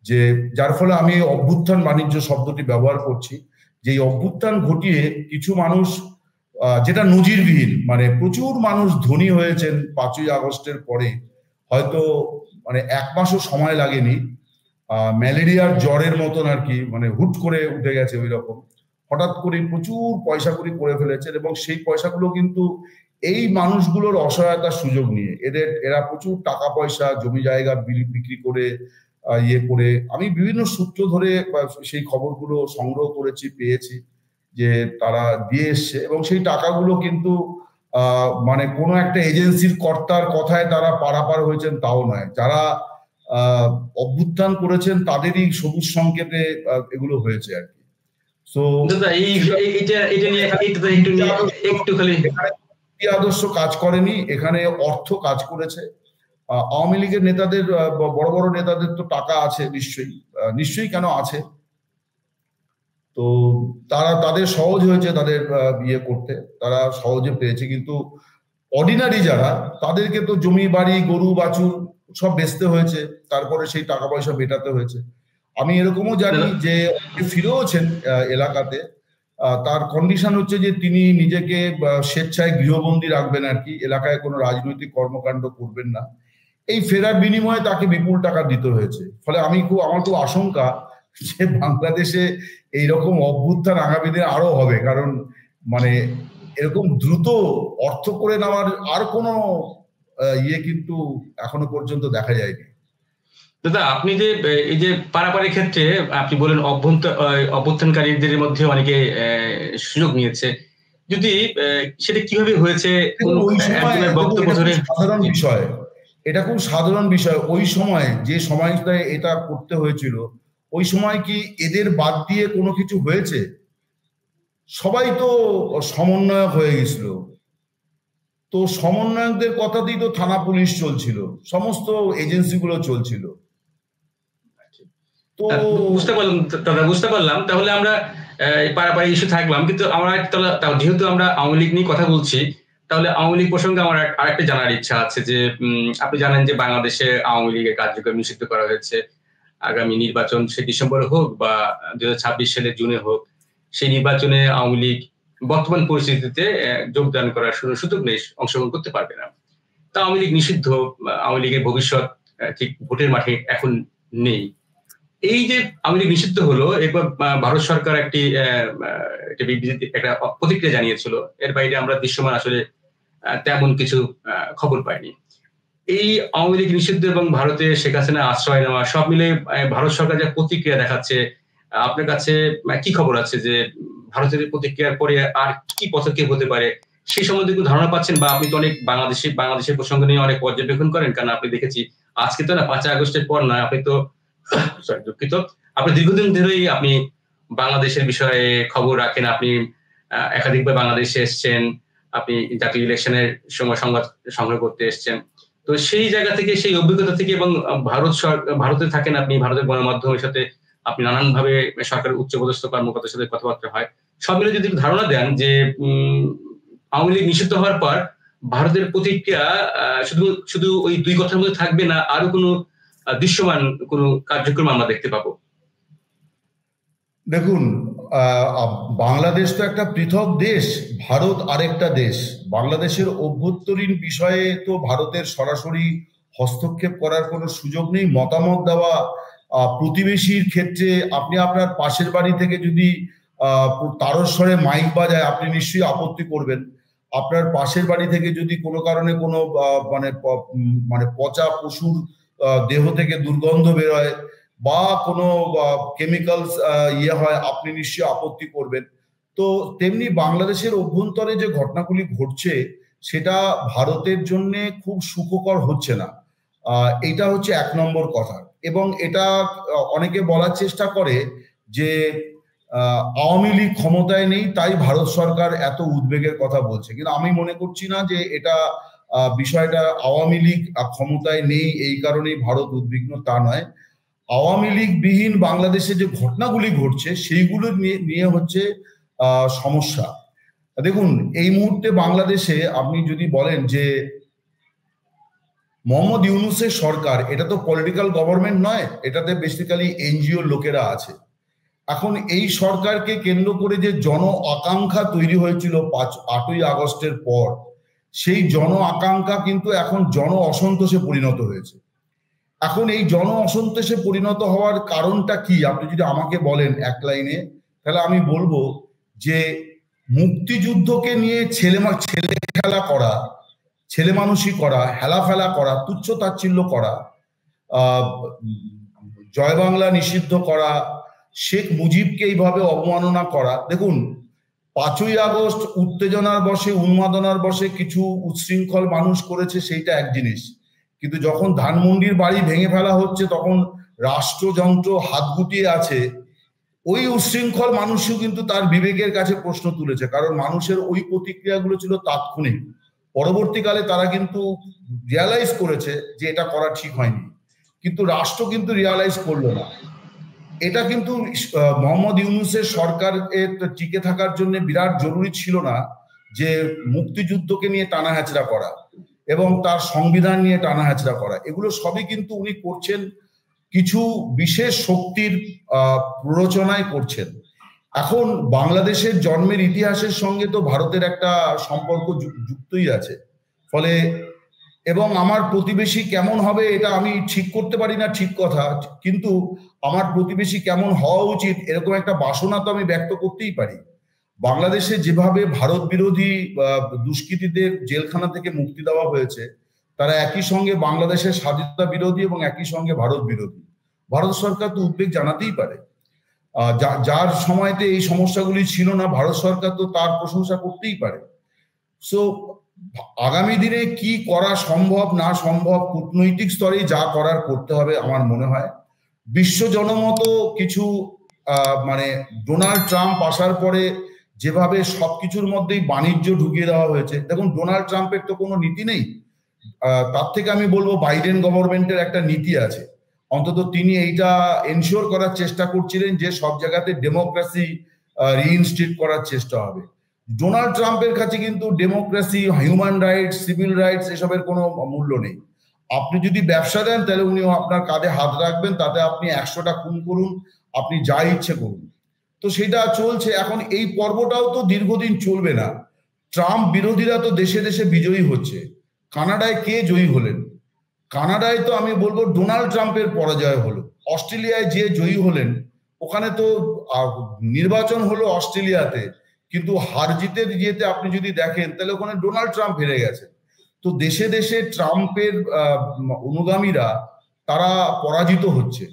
যে যার ফলে আমি অভ্যুত্থান বাণিজ্য শব্দটি ব্যবহার করছি, যে এই অভ্যুত্থান ঘটিয়ে কিছু মানুষ, যেটা নজিরবিহীন, মানে প্রচুর মানুষ ধনী হয়েছেন 5ই আগস্টের পরে, হয়তো মানে এক মাসও সময় লাগেনি, ম্যালেরিয়ার জ্বরের মতন আর কি, মানে হুট করে উঠে গেছে ওই রকম, হঠাৎ করে প্রচুর পয়সা কড়ি করে ফেলেছেন এবং সেই পয়সাগুলো কিন্তু এই মানুষগুলোর অসহায়তার সুযোগ নিয়ে এরা প্রচুর টাকা পয়সা, জমি জায়গা বিক্রি করে ইয়ে করে, আমি বিভিন্ন সূত্র ধরে সেই খবরগুলো সংগ্রহ করেছি, পেয়েছি যে তারা দিয়ে এসছে এবং সেই টাকাগুলো কিন্তু মানে কোনো একটা এজেন্সির কর্তার কথায় তারা পারাপার হয়েছেন তাও নয়, যারা অভ্যুত্থান করেছেন তাদেরই সবুজ সংকেতে এগুলো হয়েছে আর কি। সো আদর্শ কাজ করেনি, এখানে অর্থ কাজ করেছে। আওয়ামী লীগের নেতাদের, বড় বড় নেতাদের তো টাকা আছে নিশ্চয়ই, নিশ্চয়ই কেন আছে, তো তাদের সহজ হয়েছে তাদের বিয়ে করতে, তারা সহজে পেয়েছে। কিন্তু অর্ডিনারি যারা, তাদেরকে তো জমি বাড়ি, গরু বাছুর সব বেচতে হয়েছে, তারপরে সেই টাকা পয়সা মেটাতে হয়েছে। আমি এরকমও জানি যে ফিরেওছেন এলাকাতে, তার কন্ডিশন হচ্ছে যে তিনি নিজেকে স্বেচ্ছায় গৃহবন্দী রাখবেন আর কি, এলাকায় কোনো রাজনৈতিক কর্মকাণ্ড করবেন না। এই ফেরার বিনিময়ে তাকে বিপুল টাকা দিতে হয়েছে। ফলে আমার খুব আশঙ্কা যে বাংলাদেশে এইরকম অভ্যুত্থান আগামী দিনে আরো হবে, কারণ মানে এরকম দ্রুত অর্থ করে নেওয়ার আর কোনো ইয়ে কিন্তু এখনো পর্যন্ত দেখা যায়নি। দাদা, আপনি যে এই যে পারাপারের ক্ষেত্রে আপনি বলেন অভ্যুত্থানকারীদের মধ্যে অনেকে সুযোগ নিয়েছে, যদি সেটা কিভাবে হয়েছে বক্তব্য ধরে, সাধারণ বিষয়, এটা খুব সাধারণ বিষয়। ওই সময় যে সময়টায় এটা করতে হয়েছিল, ওই সময় কি এদের বাদ দিয়ে কোনো কিছু হয়েছে? সবাই তো সমন্বয়ক হয়ে গেছিল। তো সমন্বয়কদের কথাতেই তো থানা পুলিশ চলছিল, সমস্ত এজেন্সিগুলো চলছিল। তো বুঝতে পারলাম। তাহলে আমরা পারাপারি ইস্যু থাকলাম, কিন্তু আমরা যেহেতু আমরা আওয়ামী লীগ নিয়ে কথা বলছি, তাহলে আওয়ামী লীগ প্রসঙ্গে আমার আরেকটা জানার ইচ্ছা আছে যে আপনি জানেন যে বাংলাদেশে আওয়ামী লীগের কার্যক্রম নিষিদ্ধ করা হয়েছে। আগামী নির্বাচন সে ডিসেম্বরে হোক বা 2026 সালের জুনে হোক, সেই নির্বাচনে আওয়ামী লীগ বর্তমান পরিস্থিতিতে যোগদান করার সুযোগ নেই, অংশগ্রহণ করতে পারবে না। তা আওয়ামী লীগ নিষিদ্ধ, আওয়ামী লীগের ভবিষ্যৎ ঠিক ভোটের মাঠে এখন নেই। এই যে আওয়ামী লীগ নিষিদ্ধ হলো, এরপর ভারত সরকার একটা প্রতিক্রিয়া জানিয়েছিল। এর বাইরে আমরা দৃশ্যমান আসলে তেমন কিছু খবর পাইনি। এই আওয়ামী লীগ নিষিদ্ধ এবং ভারতে শেখ হাসিনা আশ্রয় নেওয়া সব মিলে ভারত সরকার যে প্রতিক্রিয়া দেখাচ্ছে, আপনার কাছে কি খবর আছে যে ভারতের প্রতিক্রিয়ার পরে আর কি পদক্ষেপ হতে পারে সেই সম্বন্ধে একটু ধারণা পাচ্ছেন? বা আপনি তো অনেক বাংলাদেশের প্রসঙ্গ নিয়ে অনেক পর্যবেক্ষণ করেন, কারণ আপনি দেখেছি আজকে তো না 5 আগস্টের পর না, আপনি তো দুঃখিত, আপনি দীর্ঘদিন ধরেই আপনি বাংলাদেশের বিষয়ে খবর রাখেন। আপনি একাধিকবার বাংলাদেশে এসছেন, আপনি জাতীয় ইলেকশনের সময় সংবাদ সংগ্রহ করতে এসছেন। তো সেই জায়গা থেকে, সেই অভিজ্ঞতা থেকে, এবং ভারতে থাকেন আপনি, ভারতের গণমাধ্যমের সাথে আপনি নানানভাবে সরকারের উচ্চপদস্থ কর্মকর্তার সাথে কথাবার্তা হয়, সব মিলে যদি ধারণা দেন যে আওয়ামী লীগ নিষিদ্ধ হওয়ার পর ভারতের প্রতিক্রিয়া শুধু ওই দুই কথার মধ্যে থাকবে না, আরো কোনো দৃশ্যমান কোনো কার্যক্রম আমরা দেখতে পাবো? দেখুন, বাংলাদেশ তো একটা পৃথক দেশ, ভারত আরেকটা দেশ। বাংলাদেশের অভ্যন্তরীণ বিষয়ে তো ভারতের সরাসরি হস্তক্ষেপ করার কোনো সুযোগ নেই। মতামত দেওয়া প্রতিবেশীর ক্ষেত্রে, আপনি আপনার পাশের বাড়ি থেকে যদি তারস্বরে মাইক বাজায় আপনি নিশ্চয়ই আপত্তি করবেন। আপনার পাশের বাড়ি থেকে যদি কোনো কারণে কোনো মানে পচা পশুর দেহ থেকে দুর্গন্ধ বেরোয় বা কোনো কেমিক্যালস হয়, আপনি নিশ্চয়ই আপত্তি করবেন। তো তেমনি বাংলাদেশের অভ্যন্তরে যে ঘটনাগুলি ঘটছে সেটা ভারতের জন্য খুব সুখকর হচ্ছে না, এটা হচ্ছে 1 নম্বর কথা। এবং এটা অনেকে বলার চেষ্টা করে যে আওয়ামী লীগ ক্ষমতায় নেই তাই ভারত সরকার এত উদ্বেগের কথা বলছে, কিন্তু আমি মনে করছি না যে এটা বিষয়টা আওয়ামী লীগ ক্ষমতায় নেই এই কারণেই ভারত উদ্বিগ্ন, তা নয়। আওয়ামী লীগ বিহীন বাংলাদেশে যে ঘটনাগুলি ঘটছে সেইগুলো নিয়ে হচ্ছে সমস্যা। দেখুন, এই মুহূর্তে বাংলাদেশে আপনি যদি বলেন যে মোহাম্মদ ইউনূসের সরকার, এটা তো পলিটিক্যাল গভর্নমেন্ট নয়, এটাতে বেসিক্যালি এনজিওর লোকেরা আছে। এখন এই সরকারকে কেন্দ্র করে যে জন আকাঙ্ক্ষা তৈরি হয়েছিল 8ই আগস্টের পর, সেই জন আকাঙ্ক্ষা কিন্তু এখন জন অসন্তোষে পরিণত হয়েছে। এখন এই জন অসন্তোষে পরিণত হওয়ার কারণটা কি আপনি যদি আমাকে বলেন এক লাইনে, তাহলে আমি বলবো যে মুক্তিযুদ্ধকে নিয়ে ছেলে খেলা করা, ছেলে মানুষই করা, হেলাফেলা করা, তুচ্ছ তাচ্ছিল্য করা, জয় বাংলা নিষিদ্ধ করা, শেখ মুজিবকে এইভাবে অবমাননা করা। দেখুন, 5ই আগস্ট উত্তেজনার বশে, উন্মাদনার বশে কিছু উচ্ছৃঙ্খল মানুষ করেছে, সেইটা এক জিনিস, কিন্তু যখন ধানমন্ডির বাড়ি ভেঙে ফেলা হচ্ছে তখন রাষ্ট্রযন্ত্র হাত গুটিয়ে আছে, ওই উচ্ছৃঙ্খল মানুষও কিন্তু তার বিবেকের কাছে প্রশ্ন তুলেছে, কারণ মানুষের ওই প্রতিক্রিয়াগুলো ছিল তাৎক্ষণিক। পরবর্তীকালে তারা কিন্তু রিয়ালাইজ করেছে যে এটা করা ঠিক হয়নি, কিন্তু রাষ্ট্র কিন্তু রিয়ালাইজ করলো না। এটা কিন্তু মোহাম্মদ ইউনূসের সরকারের টিকে থাকার জন্য বিরাট জরুরি ছিল না যে মুক্তিযুদ্ধকে নিয়ে টানা হ্যাচড়া করা এবং তার সংবিধান নিয়ে টানা হ্যাচড়া করা। এগুলো সবই কিন্তু উনি করছেন কিছু বিশেষ শক্তির প্ররোচনায় করছেন। এখন বাংলাদেশের জন্মের ইতিহাসের সঙ্গে তো ভারতের একটা সম্পর্ক যুক্তই আছে, ফলে এবং আমার প্রতিবেশী কেমন হবে এটা আমি ঠিক করতে পারি না, ঠিক কথা, কিন্তু আমার প্রতিবেশী কেমন হওয়া উচিত এরকম একটা বাসনা তো আমি ব্যক্ত করতেই পারি। বাংলাদেশে যেভাবে ভারত বিরোধী দুষ্কৃতীদের জেলখানা থেকে মুক্তি দেওয়া হয়েছে, তারা একই সঙ্গে বাংলাদেশের স্বাধীনতা বিরোধী এবং একই সঙ্গে ভারত বিরোধী। ভারত সরকার তো উদ্বেগ জানাতেই পারে, যার সময়তে এই সমস্যাগুলি ছিল না, ভারত সরকার তো তার প্রশংসা করতেই পারে। সো আগামী দিনে কি করা সম্ভব না সম্ভব, কূটনৈতিক স্তরে যা করার করতে হবে আমার মনে হয়। বিশ্ব জনমত কিছু মানে ডোনাল্ড ট্রাম্প আসার পরে যেভাবে সবকিছুর মধ্যেই বাণিজ্য ঢুকিয়ে দেওয়া হয়েছে। দেখুন, ডোনাল্ড ট্রাম্পের তো কোনো নীতি নেই, তার থেকে আমি বলবো বাইডেন গভর্নমেন্টের একটা নীতি আছে। অন্তত তিনি এইটা এনশিওর করার চেষ্টা করছিলেন যে সব জায়গাতে ডেমোক্রেসি রিইনস্টিট করার চেষ্টা হবে। ডোনাল্ড ট্রাম্পের কাছে কিন্তু democracy, human rights, civil rights এসবের কোনো মূল্য নেই। আপনি যদি ব্যবসা দেন তাহলে উনিও আপনার কাঁধে হাত রাখবেন, তাতে আপনি 100টা খুন করুন, আপনি যা ইচ্ছে করুন। তো সেটা চলছে। এখন এই পর্বটাও তো দীর্ঘদিন চলবে না। ট্রাম্প বিরোধীরা তো দেশে দেশে বিজয়ী হচ্ছে। কানাডায় কে জয়ী হলেন? কানাডায় তো আমি বলবো ডোনাল্ড ট্রাম্পের পরাজয় হলো। অস্ট্রেলিয়ায় যে জয়ী হলেন, ওখানে তো নির্বাচন হলো অস্ট্রেলিয়াতে, কিন্তু হার জিতের ইয়েতে আপনি যদি দেখেন তাহলে ওখানে ডোনাল্ড ট্রাম্প হেরে গেছে। তো দেশে দেশে ট্রাম্পের অনুগামীরা তারা পরাজিত হচ্ছে।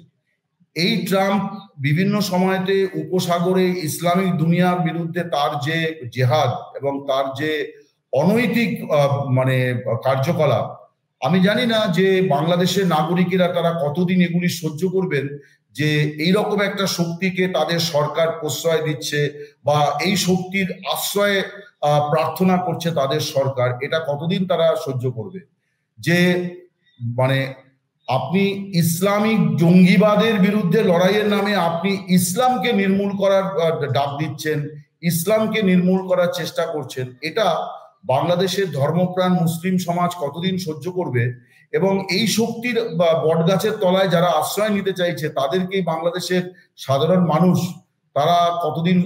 এই ট্রাম্প বিভিন্ন সময়তে উপসাগরে ইসলামিক দুনিয়ার বিরুদ্ধে তার যে জেহাদ এবং তার যে অনৈতিক মানে কার্যকলাপ, আমি জানি না যে বাংলাদেশের নাগরিকেরা তারা কতদিন এগুলি সহ্য করবেন, যে এইরকম একটা শক্তিকে তাদের সরকার প্রশ্রয় দিচ্ছে বা এই শক্তির আশ্রয়ে প্রার্থনা করছে তাদের সরকার, এটা কতদিন তারা সহ্য করবে? যে মানে আপনি ইসলামিক জঙ্গিবাদের বিরুদ্ধে লড়াইয়ের নামে আপনি ইসলামকে নির্মূল করার ডাক দিচ্ছেন, ইসলামকে নির্মূল করার চেষ্টা করছেন। এটা বাংলাদেশের ধর্মপ্রাণ মুসলিম সমাজ কতদিন সহ্য করবে? এবং এই শক্তির বটগাছের তলায় যারা আশ্রয় নিতে চাইছে তাদেরকেই বাংলাদেশের সাধারণ মানুষ তারা কতদিন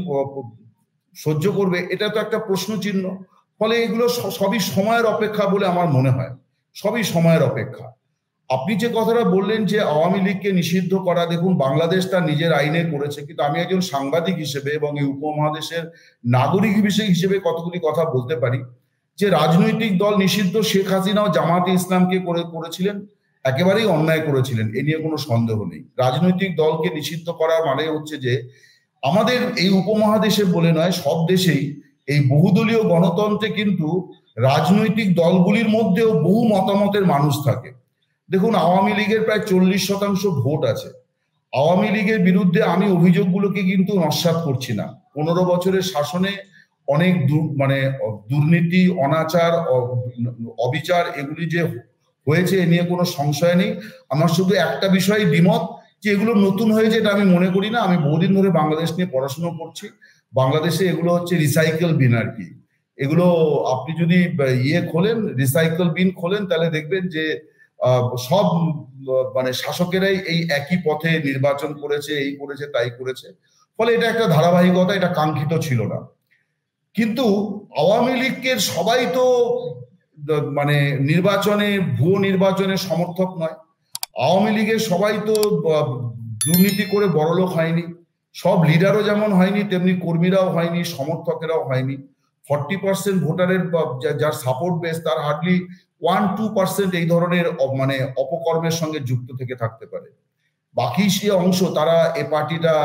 সহ্য করবে? এটা তো একটা প্রশ্ন চিহ্ন। ফলে এগুলো সবই সময়ের অপেক্ষা বলে আমার মনে হয়, সবই সময়ের অপেক্ষা। আপনি যে কথাটা বললেন যে আওয়ামী লীগকে নিষিদ্ধ করা, দেখুন বাংলাদেশ তার নিজের আইনে করেছে, কিন্তু আমি একজন সাংবাদিক হিসেবে এবং এই উপমহাদেশের নাগরিক হিসেবে কতগুলি কথা বলতে পারি। যে রাজনৈতিক দল নিষিদ্ধ, শেখ হাসিনাও জামাতে ইসলামকে করেছিলেন, একেবারেই অন্যায় করেছিলেন, এ নিয়ে কোনো সন্দেহ নেই। রাজনৈতিক দলকে নিষিদ্ধ করার মানে হচ্ছে যে আমাদের এই উপমহাদেশে বলে নয়, সব দেশেই এই বহুদলীয় গণতন্ত্রে কিন্তু রাজনৈতিক দলগুলির মধ্যেও বহু মতামতের মানুষ থাকে। দেখুন, আওয়ামী লীগের প্রায় 40% ভোট আছে। আওয়ামী লীগের বিরুদ্ধে আমি অভিযোগগুলোকে কিন্তু নস্যাৎ করছি না। 15 বছরের শাসনে অনেক দুর্নীতি, অনাচার, অবিচার এগুলি যে হয়েছে এ নিয়ে কোনো সংশয় নেই। আমার শুধু একটা বিষয়ে দ্বিমত, যে এগুলো নতুন হয়েছে এটা আমি মনে করি না। আমি বহুদিন ধরে বাংলাদেশ নিয়ে পড়াশোনা করছি। বাংলাদেশে এগুলো হচ্ছে রিসাইকেল বিন আর কি। এগুলো আপনি যদি খোলেন, রিসাইকেল বিন খোলেন, তাহলে দেখবেন যে সব শাসকেরাই এই একই পথে নির্বাচন করেছে, এই করেছে তাই করেছে। ফলে এটা একটা ধারাবাহিকতা, এটা কাঙ্ক্ষিত ছিল না। কিন্তু আওয়ামী লীগের সবাই তো নির্বাচনে, ভুয়ো নির্বাচনের সমর্থক নয়। আওয়ামী লীগের সবাই তো দুর্নীতি করে বড়লোক হয়নি। সব লিডারও যেমন হয়নি, তেমনি কর্মীরাও হয়নি, সমর্থকেরাও হয়নি। 40% ভোটারের যার সাপোর্ট বেস, তার হার্ডলি 1-2% এই ধরনের অপকর্মের সঙ্গে যুক্ত থেকে থাকতে পারে। বাকি সে অংশ তারা এ পার্টিটা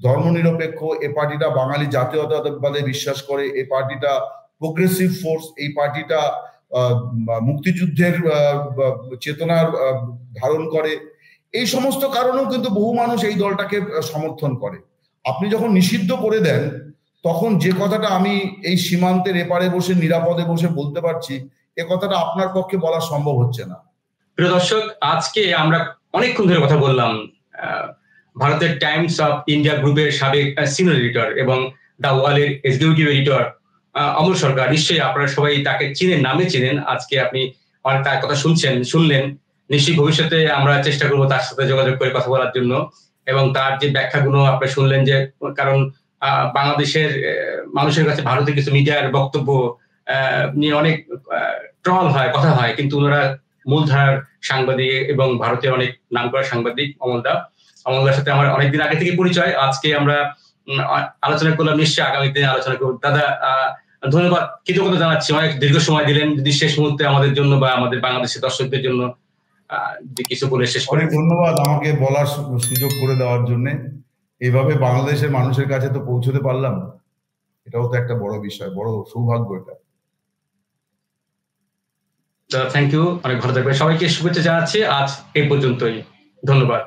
ধর্মনিরপেক্ষ, এ পার্টিটা বাঙালি জাতীয়তাবাদে বিশ্বাস করে, এ পার্টিটা প্রোগ্রেসিভ ফোর্স, এই পার্টিটা মুক্তিযুদ্ধের চেতনার ধারণ করে। এই সমস্ত কারণেও কিন্তু বহু মানুষ এই দলটাকে সমর্থন করে। আপনি যখন নিষিদ্ধ করে দেন, তখন যে কথাটা আমি এই সীমান্তের এপারে বসে নিরাপদে বসে বলতে পারছি, এ কথাটা আপনার পক্ষে বলা সম্ভব হচ্ছে না। প্রিয় দর্শক, আজকে আমরা অনেকক্ষণ ধরে কথা বললাম ভারতের টাইমস অফ ইন্ডিয়া গ্রুপের সাবেক সিনিয়র এডিটর এবং দ্য ওয়ালের এক্সিকিউটিভ এডিটর অমল সরকার। নিশ্চয়ই আপনারা সবাই তাকে চিনেন, নামে চিনেন। আজকে আপনি তার কথা শুনলেন। নিশ্চয়ই ভবিষ্যতে আমরা চেষ্টা করবো তার সাথে যোগাযোগ করে কথা বলার জন্য, এবং তার যে ব্যাখ্যাগুলো আপনি শুনলেন, যে কারণ বাংলাদেশের মানুষের কাছে ভারতের কিছু মিডিয়ার বক্তব্য নিয়ে অনেক ট্রল হয়, কথা হয়, কিন্তু ওনারা মূলধারার সাংবাদিক এবং ভারতের অনেক নামকরা সাংবাদিক। অমলদার সাথে আমার অনেকদিন আগে থেকে পরিচয়। আজকে আমরা আলোচনা করলাম, নিশ্চয়ই আগামী দিনে আলোচনা করব। দাদা, ধন্যবাদ, কৃতজ্ঞতা জানাচ্ছি, অনেক দীর্ঘ সময় দিলেন। যদি শেষ মুহূর্তে আমাদের জন্য বা আমাদের বাংলাদেশের দর্শকদের জন্য কিছু বলে শেষ করে। ধন্যবাদ আমাকে বলার সুযোগ করে দেওয়ার জন্য। এইভাবে বাংলাদেশের মানুষের কাছে তো পৌঁছতে পারলাম, এটাও তো একটা বড় বিষয়, বড় সৌভাগ্য এটা। থ্যাংক ইউ, অনেক ভালো থাকবেন। সবাইকে শুভেচ্ছা জানাচ্ছি। আজ এই পর্যন্তই, ধন্যবাদ।